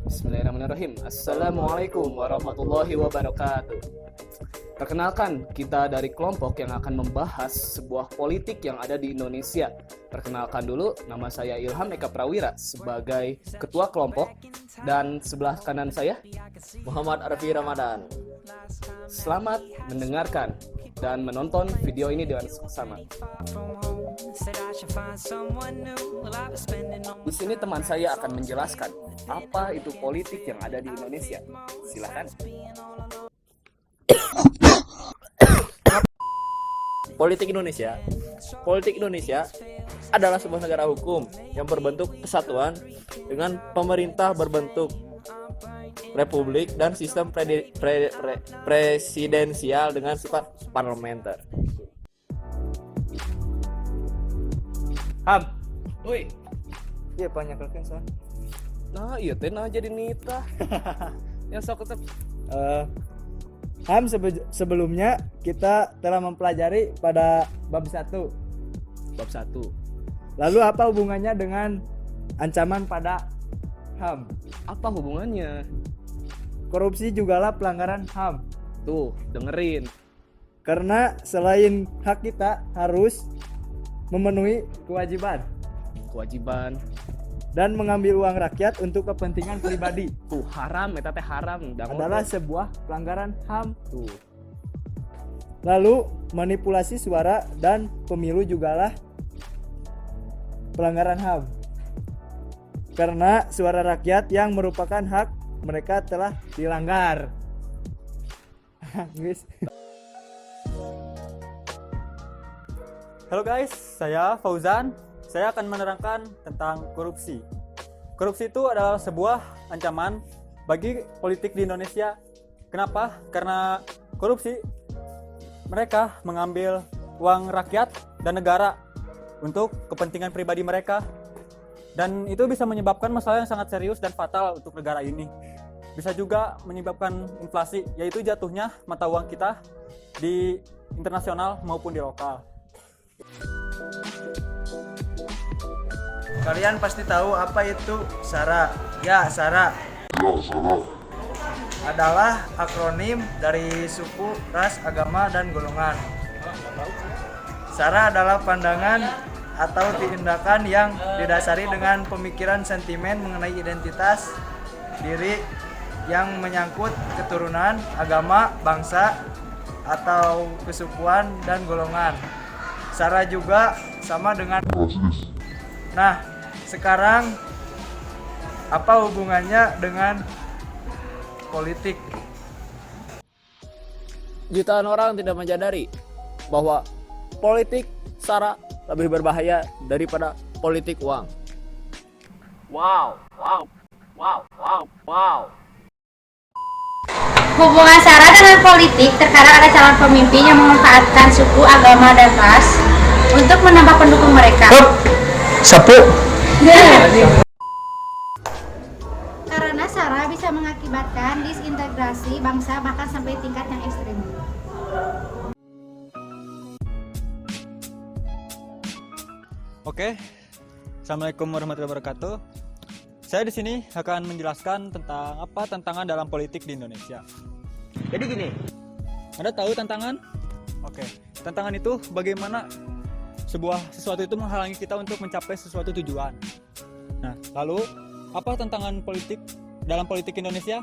Bismillahirrahmanirrahim. Assalamualaikum warahmatullahi wabarakatuh. Perkenalkan, kita dari kelompok yang akan membahas sebuah politik yang ada di Indonesia. Perkenalkan dulu, nama saya Ilham Eka Prawira sebagai ketua kelompok, dan sebelah kanan saya Muhammad Arfi Ramadan. Selamat mendengarkan dan menonton video ini dengan seksama. Di sini teman saya akan menjelaskan apa itu politik yang ada di Indonesia. Silakan. Politik Indonesia adalah sebuah negara hukum yang berbentuk kesatuan dengan pemerintah berbentuk republik dan sistem presidensial dengan sifat parlementer. Woi. Iya banyak kan son. Nah, iya teh nah jadi nita. Yang sok tetep sebelumnya kita telah mempelajari pada bab 1. bab 1. Lalu apa hubungannya dengan ancaman pada HAM? Apa hubungannya? Korupsi jugalah pelanggaran HAM. Tuh, dengerin. Karena selain hak kita harus memenuhi kewajiban dan mengambil uang rakyat untuk kepentingan pribadi. Tuh, haram, eta teh haram. Adalah sebuah pelanggaran HAM. Tuh. Lalu manipulasi suara dan pemilu jugalah pelanggaran HAM. Karena suara rakyat yang merupakan hak mereka telah dilanggar. Guys. Halo guys, saya Fauzan. Saya akan menerangkan tentang korupsi. Korupsi itu adalah sebuah ancaman bagi politik di Indonesia. Kenapa? Karena korupsi mereka mengambil uang rakyat dan negara untuk kepentingan pribadi mereka. Dan itu bisa menyebabkan masalah yang sangat serius dan fatal untuk negara ini. Bisa juga menyebabkan inflasi, yaitu jatuhnya mata uang kita di internasional maupun di lokal. Kalian pasti tahu apa itu SARA. Ya, SARA adalah akronim dari suku, ras, agama, dan golongan. SARA adalah pandangan atau tindakan yang didasari dengan pemikiran sentimen mengenai identitas diri yang menyangkut keturunan, agama, bangsa, atau kesukuan dan golongan. SARA juga sama dengan rasis. Nah, sekarang apa hubungannya dengan politik? Jutaan orang tidak menyadari bahwa politik SARA lebih berbahaya daripada politik uang. Wow. Hubungan SARA dengan politik, terkadang ada calon pemimpin yang memanfaatkan suku, agama, dan ras untuk menambah pendukung mereka. Sapu. Karena SARA bisa mengakibatkan disintegrasi bangsa bahkan sampai tingkat yang ekstrim. Oke, Assalamualaikum warahmatullahi wabarakatuh. Saya di sini akan menjelaskan tentang apa tantangan dalam politik di Indonesia. Jadi gini, Anda tahu tantangan? Oke, tantangan itu bagaimana sesuatu itu menghalangi kita untuk mencapai sesuatu tujuan. Nah, lalu apa tantangan politik dalam politik Indonesia?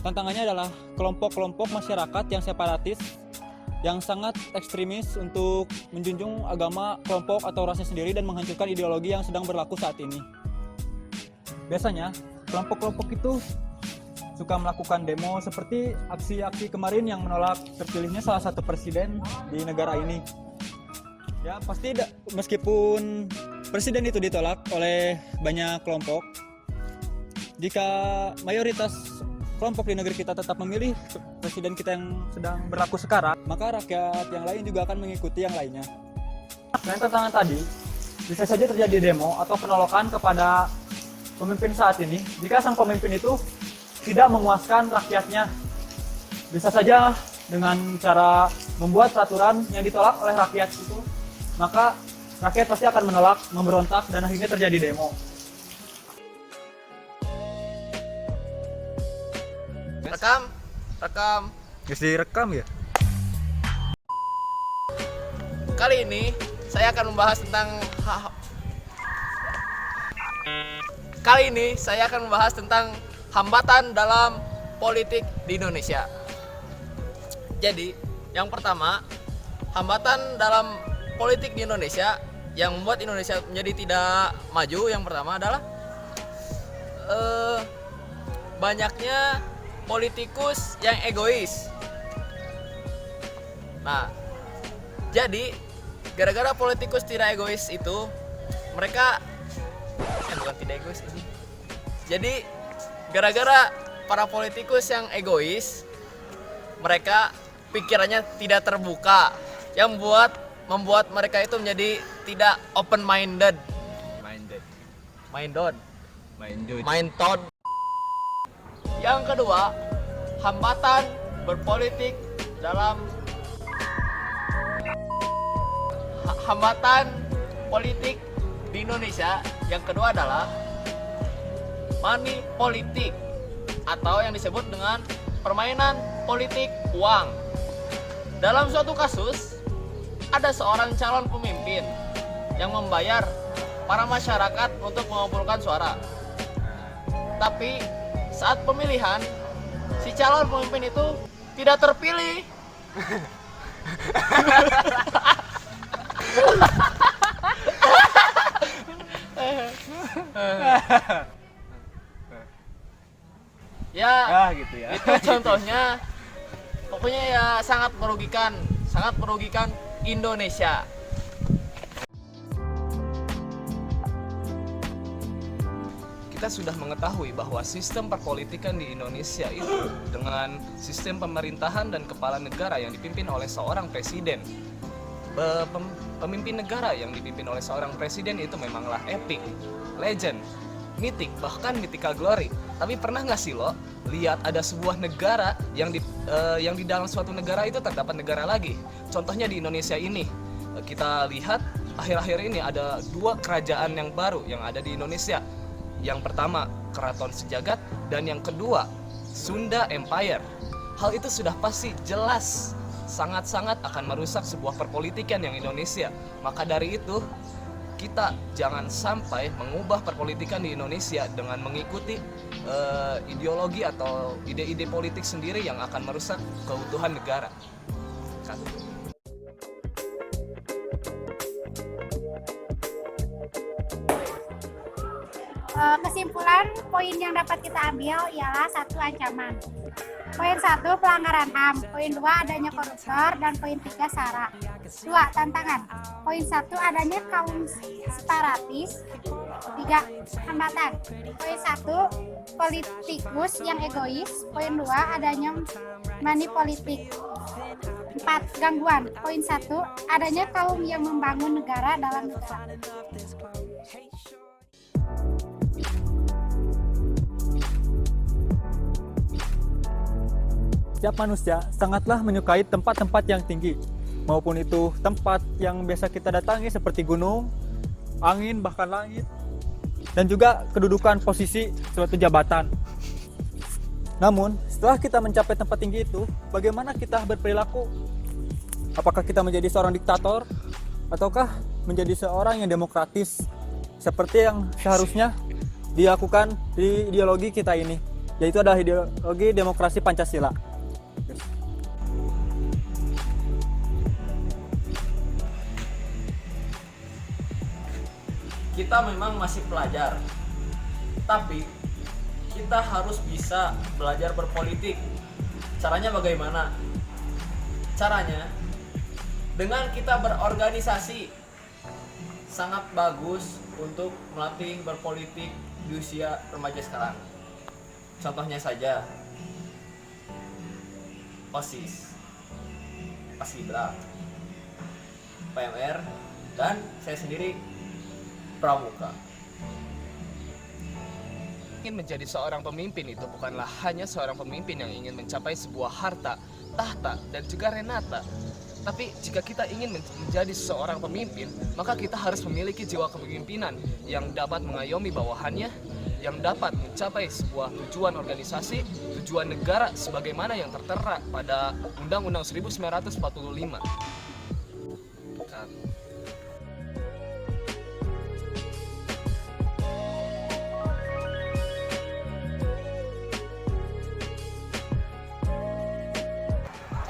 Tantangannya adalah kelompok-kelompok masyarakat yang separatis, yang sangat ekstremis untuk menjunjung agama kelompok atau rasnya sendiri dan menghancurkan ideologi yang sedang berlaku saat ini. Biasanya, kelompok-kelompok itu suka melakukan demo seperti aksi-aksi kemarin yang menolak terpilihnya salah satu presiden di negara ini. Ya, pasti meskipun presiden itu ditolak oleh banyak kelompok, jika mayoritas kelompok di negeri kita tetap memilih presiden kita yang sedang berlaku sekarang, maka rakyat yang lain juga akan mengikuti yang lainnya. Selain tantangan tadi, bisa saja terjadi demo atau penolakan kepada pemimpin saat ini jika sang pemimpin itu tidak memuaskan rakyatnya. Bisa saja dengan cara membuat peraturan yang ditolak oleh rakyat itu, maka rakyat pasti akan menolak, memberontak, dan akhirnya terjadi demo. Rekam. Terus direkam ya? Kali ini saya akan membahas tentang hambatan dalam politik di Indonesia. Jadi, yang pertama, hambatan dalam politik di Indonesia yang membuat Indonesia menjadi tidak maju, yang pertama adalah banyaknya politikus yang egois. Nah, jadi gara-gara politikus tidak egois itu, mereka bukan tidak egois sih. Jadi gara-gara para politikus yang egois, mereka pikirannya tidak terbuka, yang membuat mereka itu menjadi tidak open minded. Yang kedua, hambatan berpolitik dalam hambatan politik di Indonesia yang kedua adalah money politik, atau yang disebut dengan permainan politik uang. Dalam suatu kasus, ada seorang calon pemimpin yang membayar para masyarakat untuk mengumpulkan suara. Tapi saat pemilihan, si calon pemimpin itu tidak terpilih. Gitu ya. Itu contohnya. Pokoknya ya sangat merugikan Indonesia. Kita sudah mengetahui bahwa sistem perpolitikan di Indonesia itu dengan sistem pemerintahan dan kepala negara yang dipimpin oleh seorang presiden. Pemimpin negara yang dipimpin oleh seorang presiden itu memanglah epic, legend, mythic, bahkan mythical glory. Tapi pernah nggak sih lo lihat ada sebuah negara yang di dalam suatu negara itu terdapat negara lagi? Contohnya di Indonesia ini. Kita lihat akhir-akhir ini ada dua kerajaan yang baru yang ada di Indonesia. Yang pertama Keraton Sejagat, dan yang kedua Sunda Empire. Hal itu sudah pasti jelas sangat-sangat akan merusak sebuah perpolitikan yang Indonesia. Maka dari itu kita jangan sampai mengubah perpolitikan di Indonesia dengan mengikuti ideologi atau ide-ide politik sendiri yang akan merusak keutuhan negara. Kesimpulan poin yang dapat kita ambil ialah 1, ancaman. Poin 1, pelanggaran HAM. Poin 2, adanya koruptor. Dan poin 3, SARA. 2, tantangan. Poin 1, adanya kaum separatis. 3, hambatan. Poin 1, politikus yang egois. Poin 2, adanya money politik. 4, gangguan. Poin 1, adanya kaum yang membangun negara dalam negara. Setiap manusia sangatlah menyukai tempat-tempat yang tinggi, maupun itu tempat yang biasa kita datangi seperti gunung, angin, bahkan langit, dan juga kedudukan posisi suatu jabatan. Namun, setelah kita mencapai tempat tinggi itu, bagaimana kita berperilaku? Apakah kita menjadi seorang diktator, ataukah menjadi seorang yang demokratis, seperti yang seharusnya dilakukan di ideologi kita ini, yaitu adalah ideologi demokrasi Pancasila. Kita memang masih pelajar, tapi kita harus bisa belajar berpolitik. Caranya bagaimana? Caranya dengan kita berorganisasi. Sangat bagus untuk melatih berpolitik di usia remaja sekarang. Contohnya saja, OSIS, Paskibra, PMR, dan saya sendiri Pramuka. Ingin menjadi seorang pemimpin itu bukanlah hanya seorang pemimpin yang ingin mencapai sebuah harta, tahta, dan juga renata. Tapi jika kita ingin menjadi seorang pemimpin, maka kita harus memiliki jiwa kepemimpinan yang dapat mengayomi bawahannya, yang dapat mencapai sebuah tujuan organisasi, tujuan negara sebagaimana yang tertera pada Undang-Undang 1945.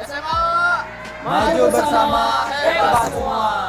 SMA Maju bersama, hebat semua.